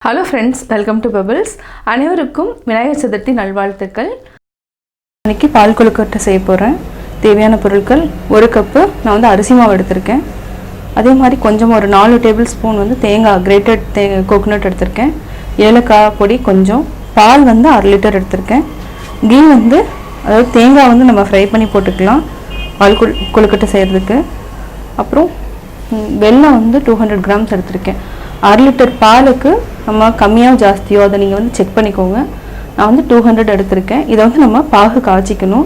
Hello friends, welcome to bubbles. அனைவருக்கும் விநாயகர் சதுர்த்தி நல்வாழ்த்துக்கள். இன்றைக்கி பால் கொழுக்கட்டை செய்ய போகிறேன். தேவையான பொருட்கள்: ஒரு கப்பு நான் வந்து அரிசி மாவு எடுத்திருக்கேன். அதே மாதிரி கொஞ்சம் ஒரு 4 டேபிள் ஸ்பூன் வந்து தேங்காய் கிரேட்டட் கோகோனட் எடுத்திருக்கேன். ஏலக்காய் பொடி கொஞ்சம், பால் வந்து 1/2 லிட்டர் எடுத்திருக்கேன். கீ வந்து அதாவது தேங்காய் வந்து நம்ம ஃப்ரை பண்ணி போட்டுக்கலாம் பால் கொழுக்கட்டை செய்கிறதுக்கு. அப்புறம் வெல்லம் வந்து 200 கிராம்ஸ் எடுத்திருக்கேன். 1/2 லிட்டர் பாலுக்கு நம்ம கம்மியாக ஜாஸ்தியோ அதை நீங்கள் வந்து செக் பண்ணிக்கோங்க. நான் வந்து 200 எடுத்திருக்கேன். இதை வந்து நம்ம பாகு காய்ச்சிக்கணும்.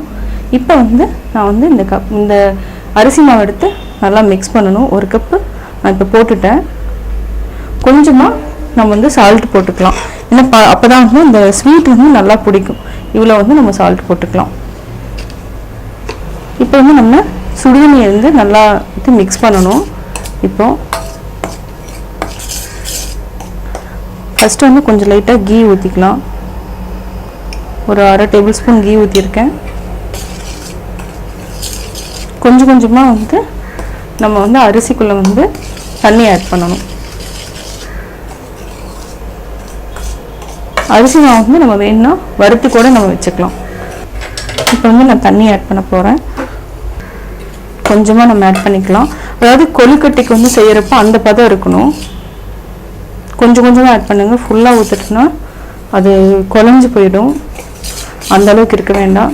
இப்போ வந்து நான் வந்து இந்த அரிசி மாவு எடுத்து நல்லா மிக்ஸ் பண்ணணும். 1 கப்பு நான் இப்போ போட்டுட்டேன். கொஞ்சமாக நம்ம வந்து சால்ட் போட்டுக்கலாம். ஏன்னா அப்போ தான் வந்து இந்த ஸ்வீட் வந்து நல்லா பிடிக்கும். இவ்வளோ வந்து நம்ம சால்ட் போட்டுக்கலாம். இப்போ வந்து நம்ம சுடுதண்ணியை வந்து நல்லா வந்து மிக்ஸ் பண்ணணும். இப்போது ஃபஸ்ட்டு வந்து கொஞ்சம் லைட்டாக கீ ஊற்றிக்கலாம். ஒரு 1/2 டேபிள் ஸ்பூன் கீ ஊற்றிருக்கேன். கொஞ்சம் கொஞ்சமாக வந்து நம்ம வந்து அரிசிக்குள்ளே வந்து தண்ணி ஆட் பண்ணணும். அரிசி மாவு வந்து நம்ம வேணும்னா வறுத்து கூட நம்ம வச்சுக்கலாம். இப்போ வந்து நான் தண்ணி ஆட் பண்ண போகிறேன். கொஞ்சமாக நம்ம ஆட் பண்ணிக்கலாம். அதாவது கொழுக்கட்டைக்கு வந்து செய்கிறப்போ அந்த பதம் இருக்கணும். கொஞ்சம் கொஞ்சமாக ஆட் பண்ணுங்கள். ஃபுல்லாக ஊற்றிட்டோன்னா அது குழஞ்சி போயிடும். அந்த அளவுக்கு இருக்க வேண்டாம்.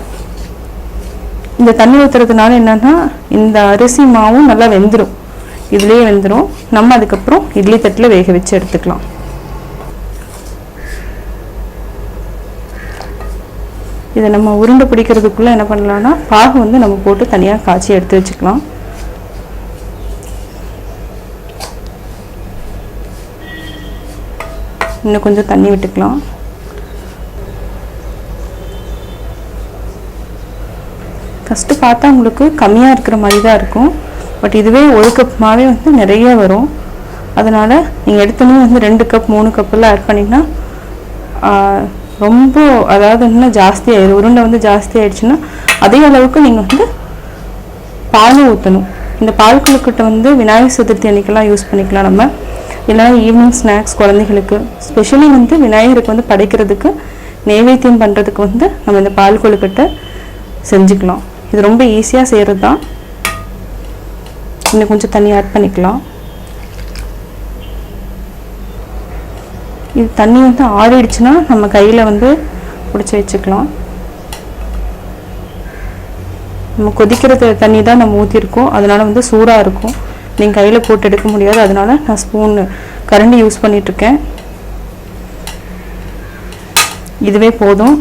இந்த தண்ணி ஊற்றுறதுனால என்னென்னா இந்த அரிசி மாவும் நல்லா வெந்துடும். இதுலேயே வெந்துடும். நம்ம அதுக்கப்புறம் இட்லி தட்டில் வேக வச்சு எடுத்துக்கலாம். இதை நம்ம உருண்டை பிடிக்கிறதுக்குள்ளே என்ன பண்ணலான்னா பாகு வந்து நம்ம போட்டு தனியாக காய்ச்சி எடுத்து வச்சுக்கலாம். இன்னும் கொஞ்சம் தண்ணி விட்டுக்கலாம். ஃபஸ்ட்டு பார்த்தா உங்களுக்கு கம்மியாக இருக்கிற மாதிரி தான் இருக்கும். பட் இதுவே 1 கப் மாவே வந்து நிறைய வரும். அதனால் நீங்கள் எடுத்தோன்னே வந்து 2 கப் 3 கப்பெல்லாம் ஆட் பண்ணிங்கன்னா ரொம்ப அதாவது இன்னும் ஜாஸ்தி ஆயிடும். உருண்டை வந்து ஜாஸ்தி ஆயிடுச்சுன்னா அதே அளவுக்கு நீங்கள் வந்து பால் ஊற்றணும். இந்த பால் கொழுக்கட்டை வந்து விநாயகர் சதுர்த்தி அன்றைக்கெல்லாம் யூஸ் பண்ணிக்கலாம். நம்ம இல்லைனா ஈவினிங் ஸ்நாக்ஸ் குழந்தைகளுக்கு ஸ்பெஷலி வந்து விநாயகருக்கு வந்து படைக்கிறதுக்கு நைவேத்தியம் பண்ணுறதுக்கு வந்து நம்ம இந்த பால் கொழுக்கட்டை செஞ்சுக்கலாம். இது ரொம்ப ஈஸியாக செய்கிறது தான். இன்னும் கொஞ்சம் தண்ணி ஆட் பண்ணிக்கலாம். இது தண்ணி வந்து ஆறிடுச்சுன்னா நம்ம கையில் வந்து பிடிச்சி வச்சுக்கலாம். நம்ம கொதிக்கிற தண்ணி தான் நம்ம ஊற்றிருக்கோம். அதனால் வந்து சூடாக இருக்கும். நீங்கள் கையில் போட்டு எடுக்க முடியாது. அதனால் நான் ஸ்பூன் கரண்டி யூஸ் பண்ணிகிட்ருக்கேன். இதுவே போதும்.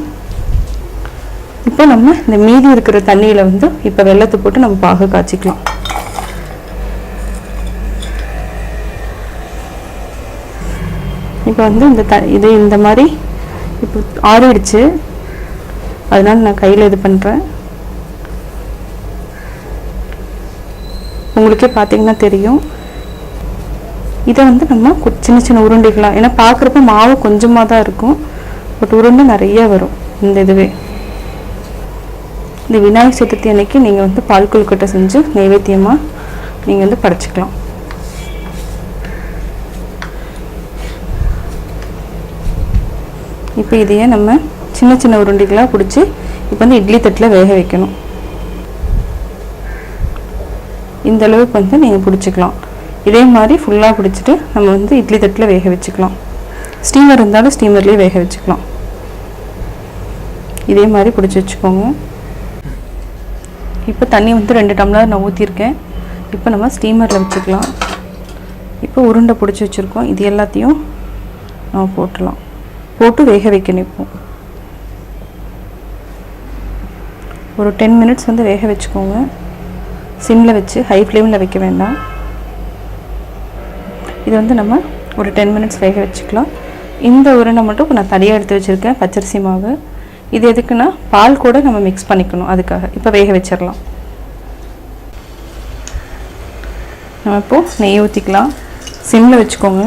இப்போ நம்ம இந்த மீதி இருக்கிற தண்ணியில் வந்து இப்போ வெல்லத்தை போட்டு நம்ம பாகு காய்ச்சிக்கலாம். இப்போ வந்து இது இந்த மாதிரி இப்போ ஆறிடுச்சு. அதனால் நான் கையில் இது பண்ணுறேன். உங்களுக்கே பார்த்தீங்கன்னா தெரியும். இதை வந்து நம்ம சின்ன சின்ன உருண்டைகளாக, ஏன்னா பார்க்குறப்ப மாவு கொஞ்சமாக தான் இருக்கும். பட் உருண்டை நிறைய வரும். இதுவே இந்த விநாயகர் சதுர்த்தி அன்னைக்கு நீங்கள் வந்து பால் கொழுக்கட்டை செஞ்சு நைவேத்தியமாக நீங்கள் வந்து படைச்சிக்கலாம். இப்போ இதையே நம்ம சின்ன சின்ன உருண்டைகளாக பிடிச்சி இப்போ வந்து இட்லி தட்டில் வேக வைக்கணும். இந்த அளவுக்கு வந்து நீங்கள் பிடிச்சிக்கலாம். இதே மாதிரி ஃபுல்லாக பிடிச்சிட்டு நம்ம வந்து இட்லி தட்டில் வேக வச்சுக்கலாம். ஸ்டீமர் இருந்தாலும் ஸ்டீமர்லேயே வேக வச்சுக்கலாம். இதே மாதிரி பிடிச்சி வச்சுக்கோங்க. இப்போ தண்ணி வந்து 2 டம்ளர் நான் ஊற்றிருக்கேன். இப்போ நம்ம ஸ்டீமரில் வச்சுக்கலாம். இப்போ உருண்டை பிடிச்சி வச்சுருக்கோம். இது எல்லாத்தையும் நம்ம போட்டு வேக வைக்கணும். இப்போ ஒரு 10 மினிட்ஸ் வந்து வேக வச்சுக்கோங்க. சிம்மில் வச்சு, ஹை ஃப்ளேமில் வைக்க வேண்டாம். இது வந்து நம்ம ஒரு 10 மினிட்ஸ் வேக வச்சுக்கலாம். இந்த உருண்டை மட்டும் இப்போ நான் தனியாக எடுத்து வச்சுருக்கேன், பச்சரிசி மாவு. இது எதுக்குன்னா பால் கூட நம்ம மிக்ஸ் பண்ணிக்கணும். அதுக்காக இப்போ வேக வச்சிடலாம். நம்ம இப்போது நெய் ஊற்றிக்கலாம். சிம்மில் வச்சுக்கோங்க.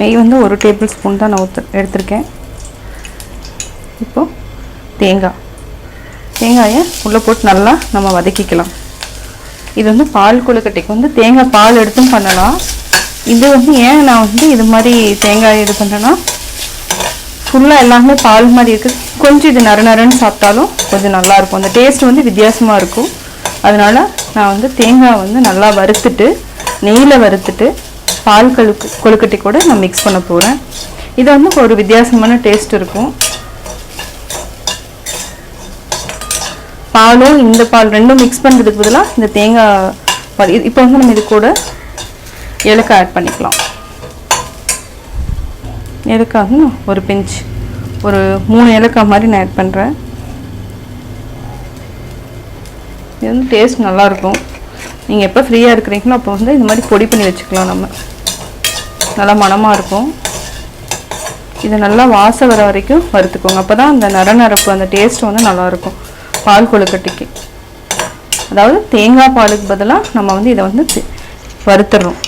நெய் வந்து 1 டேபிள் ஸ்பூன் தான் நான் எடுத்திருக்கேன். இப்போது தேங்காயை உள்ளே போட்டு நல்லா நம்ம வதக்கிக்கலாம். இது வந்து பால் கொழுக்கட்டைக்கு வந்து தேங்காய் பால் எடுத்தும் பண்ணலாம். இது வந்து ஏன் நான் வந்து இது மாதிரி தேங்காய் இது பண்ணுறேன்னா, ஃபுல்லாக எல்லாமே பால் மாதிரி இருக்குது. கொஞ்சம் இது நறுன்னு சாப்பிட்டாலும் கொஞ்சம் நல்லாயிருக்கும். அந்த டேஸ்ட் வந்து வித்தியாசமாக இருக்கும். அதனால் நான் வந்து தேங்காய் வந்து நல்லா வறுத்துட்டு நெய்யில் வறுத்துட்டு பால் கொழுக்கட்டை கூட நான் மிக்ஸ் பண்ண போகிறேன். இது வந்து ஒரு வித்தியாசமான டேஸ்ட் இருக்கும். பாலும் இந்த பால் ரெண்டும் மிக்ஸ் பண்ணுறதுக்கு பதிலாக இந்த தேங்காய் பால் இப்போ வந்து நம்ம இது கூட ஏலக்காய் ஆட் பண்ணிக்கலாம். ஏலக்காய் வந்து ஒரு பிஞ்ச், ஒரு 3 ஏலக்காய் மாதிரி நான் ஆட் பண்ணுறேன். இது வந்து டேஸ்ட் நல்லாயிருக்கும். நீங்கள் எப்போ ஃப்ரீயாக இருக்கிறீங்களோ அப்போ வந்து இந்த மாதிரி பொடி பண்ணி வச்சுக்கலாம். நம்ம நல்லா மணமாக இருக்கும். இதை நல்லா வாசம் வர வரைக்கும் வறுத்துக்கோங்க. அப்போ தான் அந்த நரப்பு அந்த டேஸ்ட் வந்து நல்லாயிருக்கும் பால் கொழுக்கட்டைக்கு. அதாவது தேங்காய் பாலுக்கு பதிலாக நம்ம வந்து இதை வந்து வறுத்துடுறோம்.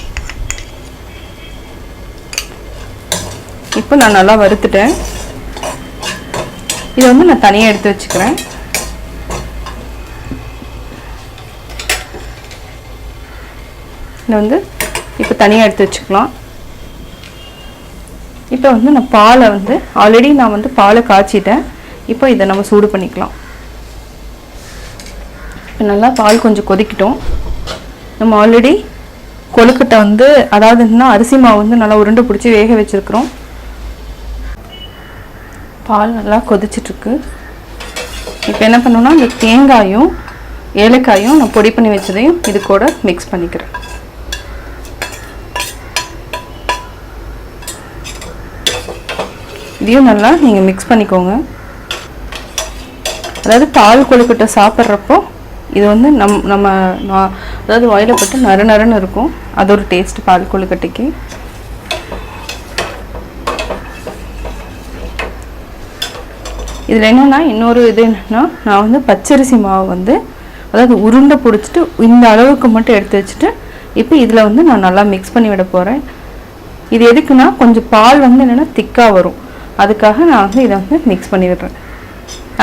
இப்போ நான் நல்லா வறுத்துட்டேன். இதை வந்து நான் தனியாக எடுத்து வச்சுக்கிறேன். இதை வந்து இப்போ தனியாக எடுத்து வச்சுக்கலாம். இப்போ வந்து நான் பாலை வந்து ஆல்ரெடி நான் வந்து பாலை காய்ச்சிட்டேன். இப்போ இதை நம்ம சூடு பண்ணிக்கலாம். இப்போ நல்லா பால் கொஞ்சம் கொதிக்கிட்டோம். நம்ம ஆல்ரெடி கொழுக்கட்டை வந்து அதாவது என்னன்னா அரிசி மாவு வந்து நல்லா உருண்டை பிடிச்சி வேக வச்சுருக்குறோம். பால் நல்லா கொதிச்சிட்ருக்கு. இப்போ என்ன பண்ணணும்னா இந்த தேங்காயும் ஏலக்காயும் நான் பொடி பண்ணி வச்சதையும் இது கூட மிக்ஸ் பண்ணிக்கிறேன். இதையும் நல்லா நீங்கள் மிக்ஸ் பண்ணிக்கோங்க. அதாவது பால் கொழுக்கட்டை சாப்பிட்றப்போ இது வந்து நம்ம அதாவது வாயில் போட்டு நறுன்னு இருக்கும். அது ஒரு டேஸ்ட் பால் கொழுக்கட்டைக்கு. இதில் என்னென்னா இன்னொரு இது என்னென்னா, நான் வந்து பச்சரிசி மாவு வந்து அதாவது உருண்டை பிடிச்சிட்டு இந்த அளவுக்கு மட்டும் எடுத்து வச்சுட்டு இப்போ இதில் வந்து நான் நல்லா மிக்ஸ் பண்ணி விட போகிறேன். இது எதுக்குன்னா கொஞ்சம் பால் வந்து என்னென்னா திக்காக வரும். அதுக்காக நான் வந்து இதை வந்து மிக்ஸ் பண்ணி விடுறேன்.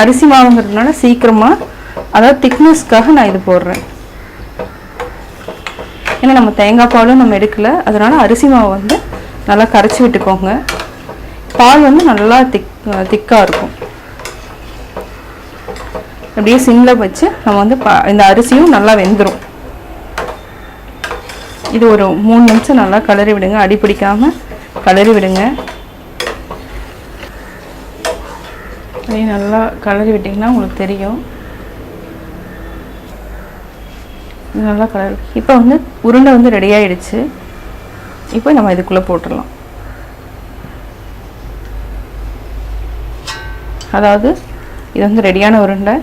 அரிசி மாவுங்கிறதுனால சீக்கிரமாக அதாவது திக்னஸ்க்காக நான் இது போடுறேன். ஏன்னா நம்ம தேங்காய் பாலும் நம்ம எடுக்கலை. அதனால் அரிசி மாவு வந்து நல்லா கரைச்சி விட்டுக்கோங்க. பால் வந்து நல்லா திக்காக இருக்கும். அப்படியே சிம்மில் வச்சு நம்ம வந்து இந்த அரிசியும் நல்லா வெந்துடும். இது ஒரு 3 நிமிஷம் நல்லா கிளறி விடுங்க. அடி பிடிக்காமல் கிளறி விடுங்க. அப்படியே நல்லா கிளறி விட்டிங்கன்னா உங்களுக்கு தெரியும். இது நல்லா கிளறி இப்போ வந்து உருண்டை வந்து ரெடி ஆகிடுச்சு. இப்போ நம்ம இதுக்குள்ளே போட்டுடலாம். அதாவது இது வந்து ரெடியான உருண்டை.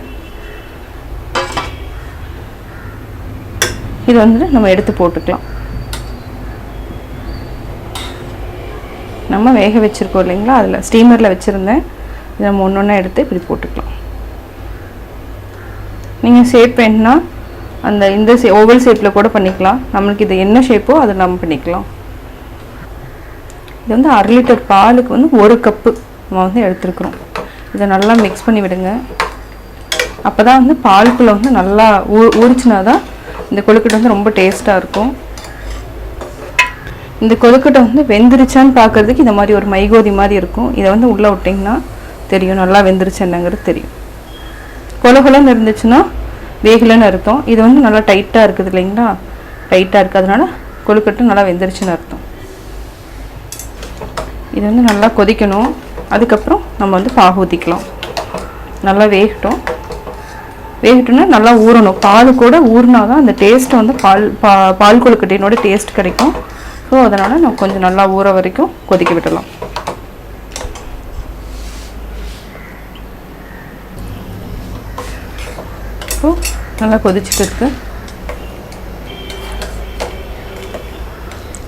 இது வந்து நம்ம எடுத்து போட்டுக்கலாம். நம்ம வேக வச்சுருக்கோம் இல்லைங்களா, அதில் ஸ்டீமரில் வச்சுருந்தேன். இதை நம்ம ஒன்று எடுத்து இப்படி போட்டுக்கலாம். நீங்கள் ஷேப் வேணுன்னா அந்த இந்த ஓவல் ஷேப்பில் கூட பண்ணிக்கலாம். நம்மளுக்கு இது என்ன ஷேப்போ அதை நம்ம பண்ணிக்கலாம். இது வந்து 1/2 லிட்டர் பாலுக்கு வந்து 1 கப்பு நம்ம வந்து எடுத்துருக்குறோம். இதை நல்லா மிக்ஸ் பண்ணி விடுங்க. அப்போ தான் வந்து பாலுக்குள்ளே வந்து நல்லா ஊறிச்சினா தான் இந்த கொழுக்கட்டை வந்து ரொம்ப டேஸ்ட்டாக இருக்கும். இந்த கொழுக்கட்டை வந்து வெந்துருச்சான்னு பார்க்குறதுக்கு இந்த மாதிரி ஒரு மைகோதி மாதிரி இருக்கும். இதை வந்து உள்ளே விட்டிங்கன்னா தெரியும் நல்லா வெந்துருச்சு என்னங்கிறது தெரியும். கொலகொலன்னு இருந்துச்சுன்னா வேகலைன்னு அர்த்தம். இது வந்து நல்லா டைட்டாக இருக்குது இல்லைங்களா, டைட்டாக இருக்கிறதுனால கொழுக்கட்டை நல்லா வெந்துருச்சுன்னு அர்த்தம். இது வந்து நல்லா கொதிக்கணும். அதுக்கப்புறம் நம்ம வந்து பாகு ஊற்றிக்கலாம். நல்லா வேகட்டும்னா நல்லா ஊறணும். பால் கூட ஊறினா தான் அந்த டேஸ்ட்டு வந்து பால் கொழுக்கட்டையினோட டேஸ்ட் கிடைக்கும். ஸோ அதனால் நம்ம கொஞ்சம் நல்லா ஊற வரைக்கும் கொதிக்க விடலாம். ஸோ நல்லா கொதிச்சுட்டு இருக்கு.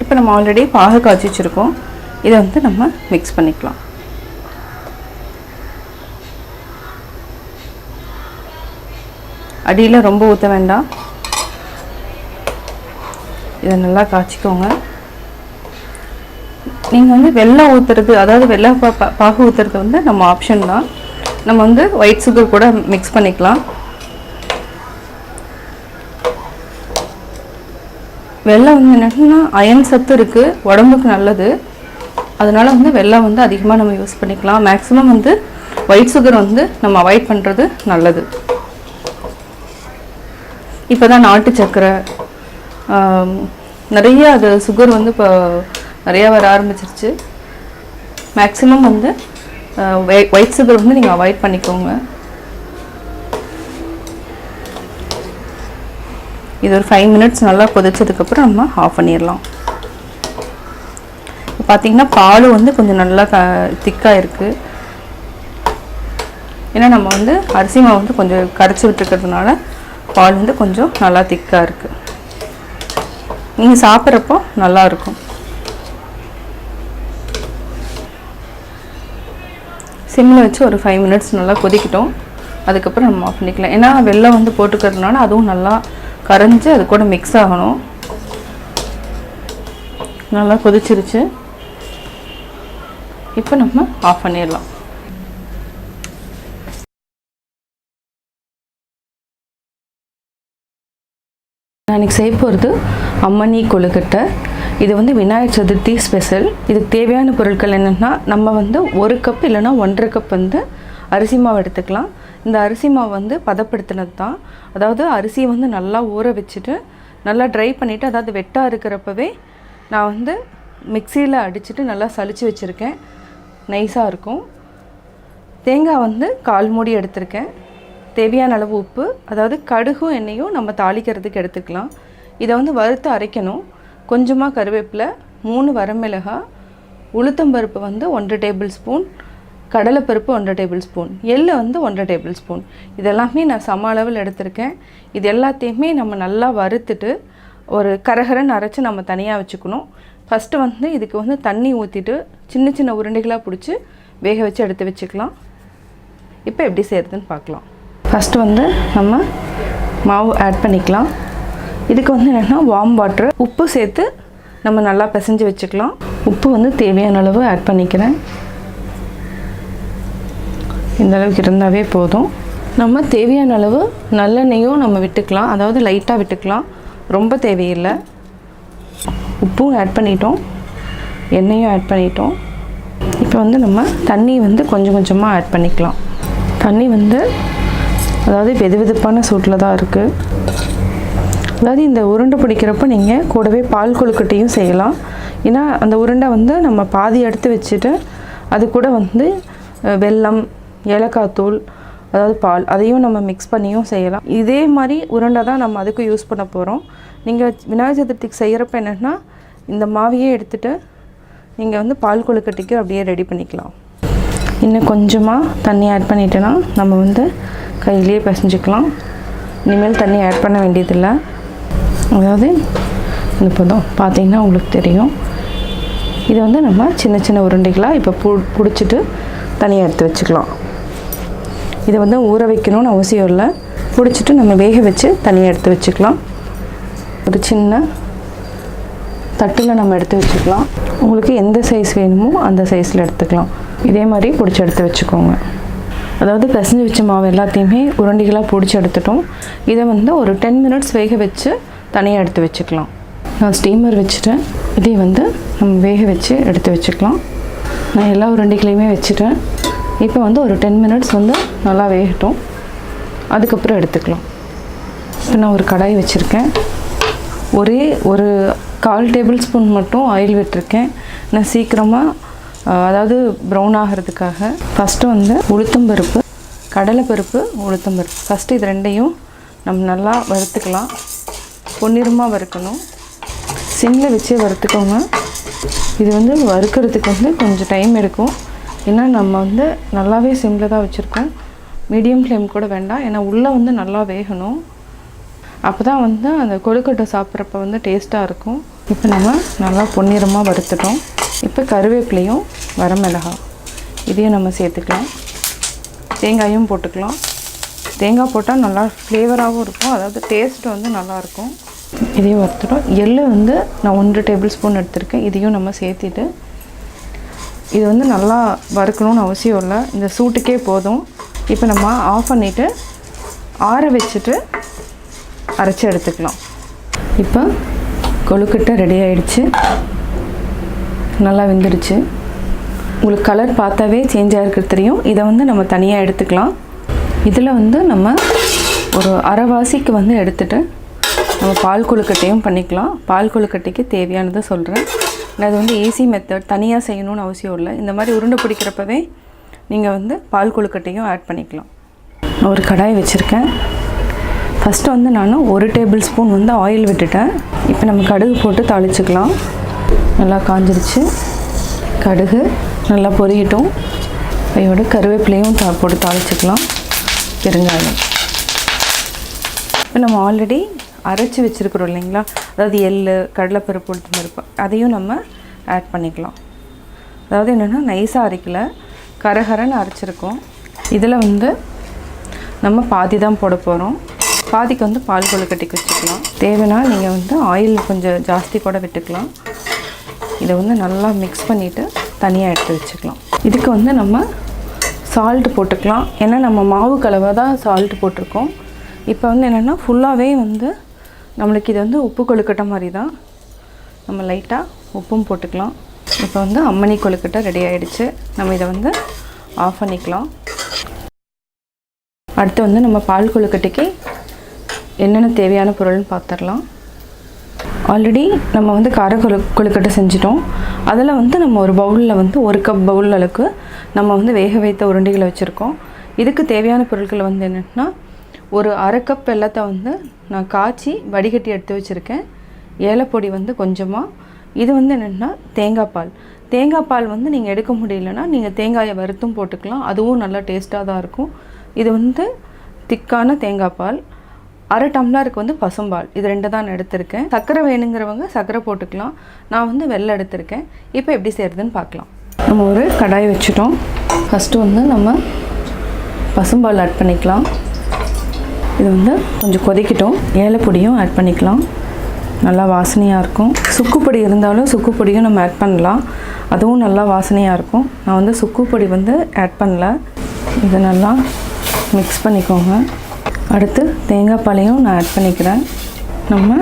இப்போ நம்ம ஆல்ரெடி பாகு காய்ச்சி வச்சுருக்கோம். இதை வந்து நம்ம மிக்ஸ் பண்ணிக்கலாம். அடியில் ரொம்ப ஊற்ற வேண்டாம். இதை நல்லா காய்ச்சிக்கோங்க. நீங்கள் வந்து வெல்லம் ஊற்றுறது, அதாவது வெல்லம் பாகு ஊற்றுறது வந்து நம்ம ஆப்ஷன் தான். நம்ம வந்து ஒயிட் சுகர் கூட மிக்ஸ் பண்ணிக்கலாம். வெல்லம் வந்து என்னென்னா அயன் சத்து இருக்குது, உடம்புக்கு நல்லது. அதனால் வந்து வெல்லம் வந்து அதிகமாக நம்ம யூஸ் பண்ணிக்கலாம். மேக்ஸிமம் வந்து ஒயிட் சுகர் வந்து நம்ம அவாய்ட் பண்ணுறது நல்லது. இப்போ தான் நாட்டு சர்க்கரை நிறைய அது சுகர் வந்து இப்போ நிறையா வர ஆரம்பிச்சிருச்சு. மேக்ஸிமம் வந்து ஒயிட் சுகர் வந்து நீங்கள் அவாய்ட் பண்ணிக்கோங்க. இது ஒரு 5 மினிட்ஸ் நல்லா கொதிச்சதுக்கப்புறம் நம்ம ஆஃப் பண்ணிடலாம். இப்போ பார்த்திங்கன்னா பால் வந்து கொஞ்சம் நல்லா திக்காக இருக்குது. ஏன்னா நம்ம வந்து அரிசி மாவு வந்து கொஞ்சம் கரைச்சி விட்டுருக்கிறதுனால பால் வந்து கொஞ்சம் நல்லா திக்காக இருக்குது. நீங்கள் சாப்பிட்றப்போ நல்லாயிருக்கும். சிம்மில் வச்சு ஒரு 5 மினிட்ஸ் நல்லா கொதிக்கிட்டோம். அதுக்கப்புறம் நம்ம ஆஃப் பண்ணிக்கலாம். ஏன்னா வெல்லம் வந்து போட்டுக்கிறதுனால அதுவும் நல்லா கரைஞ்சி அது கூட மிக்ஸ் ஆகணும். நல்லா கொதிச்சிருச்சு. இப்போ நம்ம ஆஃப் பண்ணிடலாம். நான் இன்றைக்கி செய்ய போகிறது அம்மணி கொழுக்கட்டை. இது வந்து விநாயகர் சதுர்த்தி ஸ்பெஷல். இதுக்கு தேவையான பொருட்கள் என்னென்னா, நம்ம வந்து 1 கப் இல்லைன்னா 1.5 கப் வந்து அரிசி மாவு எடுத்துக்கலாம். இந்த அரிசி மாவு வந்து பதப்படுத்தினது தான். அதாவது அரிசியை வந்து நல்லா ஊற வச்சுட்டு நல்லா ட்ரை பண்ணிவிட்டு, அதாவது வெட்டாக இருக்கிறப்பவே நான் வந்து மிக்சியில் அடிச்சுட்டு நல்லா சலிச்சு வச்சுருக்கேன். நைஸாக இருக்கும். தேங்காய் வந்து 1/4 மூடி எடுத்திருக்கேன். தேவையான அளவு உப்பு, அதாவது கடுகும் எண்ணெயும் நம்ம தாளிக்கிறதுக்கு எடுத்துக்கலாம். இதை வந்து வறுத்து அரைக்கணும். கொஞ்சமாக கருவேப்பிலை, 3 வரமிளகாய், உளுத்தம்பருப்பு வந்து 1 டேபிள் ஸ்பூன், கடலைப்பருப்பு 1 டேபிள் ஸ்பூன், எள்ளு வந்து 1 டேபிள் ஸ்பூன். இதெல்லாமே நான் சம அளவில் எடுத்திருக்கேன். இது எல்லாத்தையுமே நம்ம நல்லா வறுத்துட்டு ஒரு கரகரன்னு அரைச்சி நம்ம தனியாக வச்சுக்கணும். ஃபஸ்ட்டு வந்து இதுக்கு வந்து தண்ணி ஊற்றிட்டு சின்ன சின்ன உருண்டைகளாக பிடிச்சி வேக வச்சு எடுத்து வச்சுக்கலாம். இப்போ எப்படி செய்கிறதுன்னு பார்க்கலாம். ஃபஸ்ட்டு வந்து நம்ம மாவு ஆட் பண்ணிக்கலாம். இதுக்கு வந்து என்னென்னா வார்ம் வாட்டர், உப்பு சேர்த்து நம்ம நல்லா பிசைஞ்சு வச்சுக்கலாம். உப்பு வந்து தேவையான அளவு ஆட் பண்ணிக்கிறேன். இந்த அளவுக்கு இருந்தாவே போதும். நம்ம தேவையான அளவு நல்லெண்ணெயும் நம்ம விட்டுக்கலாம், அதாவது லைட்டாக விட்டுக்கலாம், ரொம்ப தேவையில்லை. உப்பும் ஆட் பண்ணிட்டோம், எண்ணெயும் ஆட் பண்ணிட்டோம். இப்போ வந்து நம்ம தண்ணி வந்து கொஞ்சம் கொஞ்சமாக ஆட் பண்ணிக்கலாம். தண்ணி வந்து அதாவது வெதுவெதுப்பான சூட்டில் தான் இருக்குது. அதாவது இந்த உருண்டை பிடிக்கிறப்ப நீங்கள் கூடவே பால் கொழுக்கட்டையும் செய்யலாம். ஏன்னா அந்த உருண்டை வந்து நம்ம பாதி எடுத்து வச்சுட்டு அது கூட வந்து வெல்லம், ஏலக்காய் தூள், அதாவது பால், அதையும் நம்ம மிக்ஸ் பண்ணியும் செய்யலாம். இதே மாதிரி உருண்டை தான் நம்ம அதுக்கு யூஸ் பண்ண போகிறோம். நீங்கள் விநாயகர் சதுர்த்திக்கு செய்கிறப்ப என்னென்னா இந்த மாவையே எடுத்துகிட்டு நீங்கள் வந்து பால் கொழுக்கட்டைக்கு அப்படியே ரெடி பண்ணிக்கலாம். இன்னும் கொஞ்சமாக தண்ணி ஆட் பண்ணிட்டோன்னா நம்ம வந்து கையிலேயே பிசைஞ்சிக்கலாம். இனிமேல் தண்ணி ஆட் பண்ண வேண்டியதில்லை. அதாவது இந்த பதம் பார்த்திங்கன்னா உங்களுக்கு தெரியும். இதை வந்து நம்ம சின்ன சின்ன உருண்டைகளாக இப்போ பிடிச்சிட்டு தனியாக எடுத்து வச்சுக்கலாம். இதை வந்து ஊற வைக்கணும்னு அவசியம் இல்லை. பிடிச்சிட்டு நம்ம வேக வச்சு தனியாக எடுத்து வச்சுக்கலாம். ஒரு சின்ன தட்டில் நம்ம எடுத்து வச்சுக்கலாம். உங்களுக்கு எந்த சைஸ் வேணுமோ அந்த சைஸில் எடுத்துக்கலாம். இதே மாதிரி பிடிச்சி எடுத்து வச்சுக்கோங்க. அதாவது பிசைஞ்சு வச்ச மாவு எல்லாத்தையுமே உருண்டைகளாக பிடிச்சி எடுத்துட்டோம். இதை வந்து ஒரு 10 மினிட்ஸ் வேக வச்சு தனியாக எடுத்து வச்சுக்கலாம். நான் ஸ்டீமர் வச்சுட்டேன். இதை வந்து நம்ம வேக வச்சு எடுத்து வச்சுக்கலாம். நான் எல்லா உருண்டைகளையுமே வச்சுட்டேன். இப்போ வந்து ஒரு 10 மினிட்ஸ் வந்து நல்லா வேகட்டும், அதுக்கப்புறம் எடுத்துக்கலாம். இப்போ நான் ஒரு கடாய் வச்சுருக்கேன். ஒரே ஒரு 1/4 டேபிள் ஸ்பூன் மட்டும் ஆயில் விட்டுருக்கேன். நான் சீக்கிரமாக அதாவது ப்ரௌன் ஆகிறதுக்காக. ஃபஸ்ட்டு வந்து உளுத்தம்பருப்பு, கடலைப்பருப்பு, உளுத்தம்பருப்பு, ஃபஸ்ட்டு இது ரெண்டையும் நம்ம நல்லா வறுத்துக்கலாம். பொன்னிறமாக வறுக்கணும். சிம்மில் வச்சே வறுத்துக்கோங்க. இது வந்து வறுக்கிறதுக்கு வந்து கொஞ்சம் டைம் எடுக்கும். ஏன்னா நம்ம வந்து நல்லாவே சிம்மில் தான் வச்சுருக்கோம். மீடியம் ஃப்ளேம் கூட வேண்டாம். ஏன்னா உள்ளே வந்து நல்லா வேகணும். அப்போ தான் வந்து அந்த கொழுக்கட்டை சாப்பிட்றப்ப வந்து டேஸ்ட்டாக இருக்கும். இப்போ நம்ம நல்லா பொன்னிறமாக வறுத்துட்டோம். இப்போ கருவேப்பிலையும் வரமிளகாய் இதையும் நம்ம சேர்த்துக்கலாம். தேங்காயும் போட்டுக்கலாம். தேங்காய் போட்டால் நல்லா ஃப்ளேவராகவும் இருக்கும், அதாவது டேஸ்ட் வந்து நல்லாயிருக்கும். இதையும் வறுத்துட்டோம். எள்ளு வந்து நான் 1 டேபிள் ஸ்பூன் எடுத்திருக்கேன். இதையும் நம்ம சேர்த்துட்டு இது வந்து நல்லா வறுக்கணும்னு அவசியம் இல்லை, இந்த சூட்டுக்கே போதும். இப்போ நம்ம ஆஃப் பண்ணிவிட்டு ஆற வச்சுட்டு அரைச்சி எடுத்துக்கலாம். இப்போ கொழுக்கட்டை ரெடி ஆயிடுச்சு. நல்லா வெந்துடுச்சு. உங்களுக்கு கலர் பார்த்தாவே சேஞ்ச் ஆகிருக்கிறது தெரியும். இதை வந்து நம்ம தனியாக எடுத்துக்கலாம். இதில் வந்து நம்ம ஒரு அரைவாசிக்கு வந்து எடுத்துகிட்டு நம்ம பால் கொழுக்கட்டையும் பண்ணிக்கலாம். பால் கொழுக்கட்டைக்கு தேவையானதை சொல்கிறேன். அது வந்து ஈஸி மெத்தட், தனியாக செய்யணும்னு அவசியம் இல்லை. இந்த மாதிரி உருண்டை பிடிக்கிறப்பவே நீங்கள் வந்து பால் கொழுக்கட்டையும் ஆட் பண்ணிக்கலாம். ஒரு கடாய் வச்சுருக்கேன். ஃபஸ்ட்டு வந்து நான் 1 டேபிள் ஸ்பூன் வந்து ஆயில் விட்டுட்டேன். இப்போ நம்ம கடுகு போட்டு தாளிச்சுக்கலாம். நல்லா காஞ்சிருச்சு. கடுகு நல்லா பொரியட்டும். அதோட கருவேப்பிலையும் போட்டு தாளிச்சுக்கலாம். பெருங்காயம். இப்போ நம்ம ஆல்ரெடி அரைச்சி வச்சுருக்குறோம் இல்லைங்களா, அதாவது எள், கடலைப்பருப்பு, உளுத்தம் பருப்பு, அதையும் நம்ம ஆட் பண்ணிக்கலாம். அதாவது என்னென்னா நைஸாக அரைக்கலை, கரகரன்னு அரைச்சிருக்கோம். இதில் வந்து நம்ம பாதி தான் போட போகிறோம். பாதிக்கு வந்து பால் கொழுக்கட்டைக்கு வச்சுக்கலாம். தேவைன்னா நீங்கள் வந்து ஆயில் கொஞ்சம் ஜாஸ்தி கூட விட்டுக்கலாம். இதை வந்து நல்லா மிக்ஸ் பண்ணிவிட்டு தனியாக எடுத்து வச்சுக்கலாம். இதுக்கு வந்து நம்ம சால்ட்டு போட்டுக்கலாம். ஏன்னா நம்ம மாவு கலவை தான் சால்ட்டு போட்டிருக்கோம். இப்போ வந்து என்னென்னா ஃபுல்லாகவே வந்து நம்மளுக்கு இது வந்து உப்பு கொழுக்கட்டை மாதிரி தான். நம்ம லைட்டாக உப்பும் போட்டுக்கலாம். இப்போ வந்து அம்மணி கொழுக்கட்டை ரெடி ஆகிடுச்சு. நம்ம இதை வந்து ஆஃப் பண்ணிக்கலாம். அடுத்து வந்து நம்ம பால் கொழுக்கட்டைக்கு என்னென்ன தேவையான பொருள்னு பார்த்துடலாம். ஆல்ரெடி நம்ம வந்து கொழுக்கட்டை செஞ்சிட்டோம். அதில் வந்து நம்ம ஒரு பவுலில் வந்து 1 கப் பவுல் அளவுக்கு நம்ம வந்து வேக வைத்த உருண்டைகளை வச்சுருக்கோம். இதுக்கு தேவையான பொருட்கள் வந்து என்னென்னா, ஒரு அரை கப் வெல்லத்தை வந்து நான் காய்ச்சி வடிகட்டி எடுத்து வச்சுருக்கேன். ஏலப்பொடி வந்து கொஞ்சமாக. இது வந்து என்னென்னா தேங்காய் பால். தேங்காய் பால் வந்து நீங்கள் எடுக்க முடியலன்னா நீங்கள் தேங்காயை வறுத்தும் போட்டுக்கலாம். அதுவும் நல்லா டேஸ்ட்டாக தான் இருக்கும். இது வந்து திக்கான தேங்காய் பால். அரை டம்ளருக்கு வந்து பசும்பால். இது 2 தான் நான் எடுத்திருக்கேன். சர்க்கரை வேணுங்கிறவங்க சர்க்கரை போட்டுக்கலாம். நான் வந்து வெல்லம் எடுத்திருக்கேன். இப்போ எப்படி செய்கிறதுன்னு பார்க்கலாம். நம்ம ஒரு கடாய் வச்சுட்டோம். ஃபஸ்ட்டு வந்து நம்ம பசும்பால் ஆட் பண்ணிக்கலாம். இது வந்து கொஞ்சம் கொதிக்கிட்டோம். ஏலப்பொடியும் ஆட் பண்ணிக்கலாம். நல்லா வாசனையாக இருக்கும். சுக்குப்பொடி இருந்தாலும் சுக்குப்பொடியும் நம்ம ஆட் பண்ணலாம். அதுவும் நல்லா வாசனையாக இருக்கும். நான் வந்து சுக்குப்பொடி வந்து ஆட் பண்ணல. இதை நல்லா மிக்ஸ் பண்ணிக்கோங்க. அடுத்து தேங்காய் பாலையும் நான் ஆட் பண்ணிக்கிறேன். நம்ம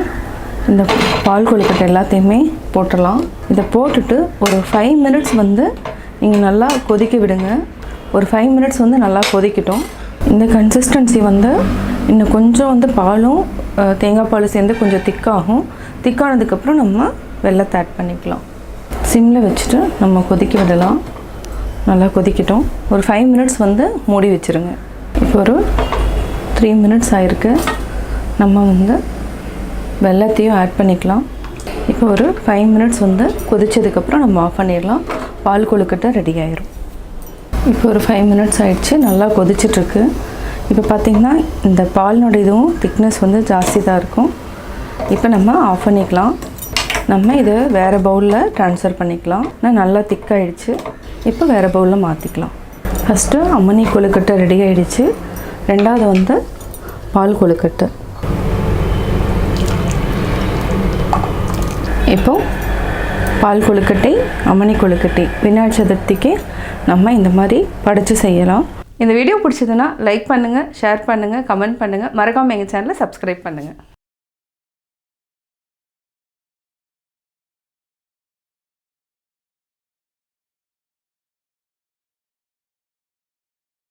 இந்த பால் கொழுக்கட்டை எல்லாத்தையுமே போட்டுடலாம். இதை போட்டுட்டு ஒரு 5 மினிட்ஸ் வந்து நீங்கள் நல்லா கொதிக்க விடுங்க. ஒரு 5 மினிட்ஸ் வந்து நல்லா கொதிக்கட்டும். இந்த கன்சிஸ்டன்சி வந்து இன்னும் கொஞ்சம் வந்து பாலும் தேங்காய் பால் சேர்ந்து கொஞ்சம் திக்காகும். திக்கானதுக்கப்புறம் நம்ம வெல்லத்தை ஆட் பண்ணிக்கலாம். சிம்மில் வச்சுட்டு நம்ம கொதிக்க விடலாம். நல்லா கொதிக்கட்டும். ஒரு 5 மினிட்ஸ் வந்து மூடி வச்சுருங்க. இப்போ ஒரு 3 மினிட்ஸ் ஆகிருக்கு. நம்ம வந்து வெல்லத்தையும் ஆட் பண்ணிக்கலாம். இப்போ ஒரு 5 மினிட்ஸ் வந்து கொதிச்சதுக்கப்புறம் நம்ம ஆஃப் பண்ணிடலாம். பால் கொழுக்கட்டை ரெடி ஆயிரும். இப்போ ஒரு 5 மினிட்ஸ் ஆகிடுச்சு. நல்லா கொதிச்சிட்ருக்கு. இப்போ பார்த்திங்கன்னா இந்த பாலினோட இதுவும் திக்னஸ் வந்து ஜாஸ்தி தான் இருக்கும். இப்போ நம்ம ஆஃப் பண்ணிக்கலாம். நம்ம இதை வேறு பவுலில் ட்ரான்ஸ்ஃபர் பண்ணிக்கலாம். நல்லா திக்காகிடுச்சு. இப்போ வேறு பவுலில் மாற்றிக்கலாம். ஃபஸ்ட்டு அம்மணி கொழுக்கட்டை ரெடி ஆகிடுச்சு. ரெண்டாவது வந்து பால் கொழுக்கட்டை. இப்போது பால் கொழுக்கட்டை, அம்மணி கொழுக்கட்டை விநாயகர் சதுர்த்திக்கு நம்ம இந்த மாதிரி படைச்சு செய்யலாம். இந்த வீடியோ பிடிச்சதுன்னா லைக் பண்ணுங்கள், ஷேர் பண்ணுங்கள், கமெண்ட் பண்ணுங்கள். மறக்காமல் எங்கள் சேனலை சப்ஸ்கிரைப் பண்ணுங்கள்.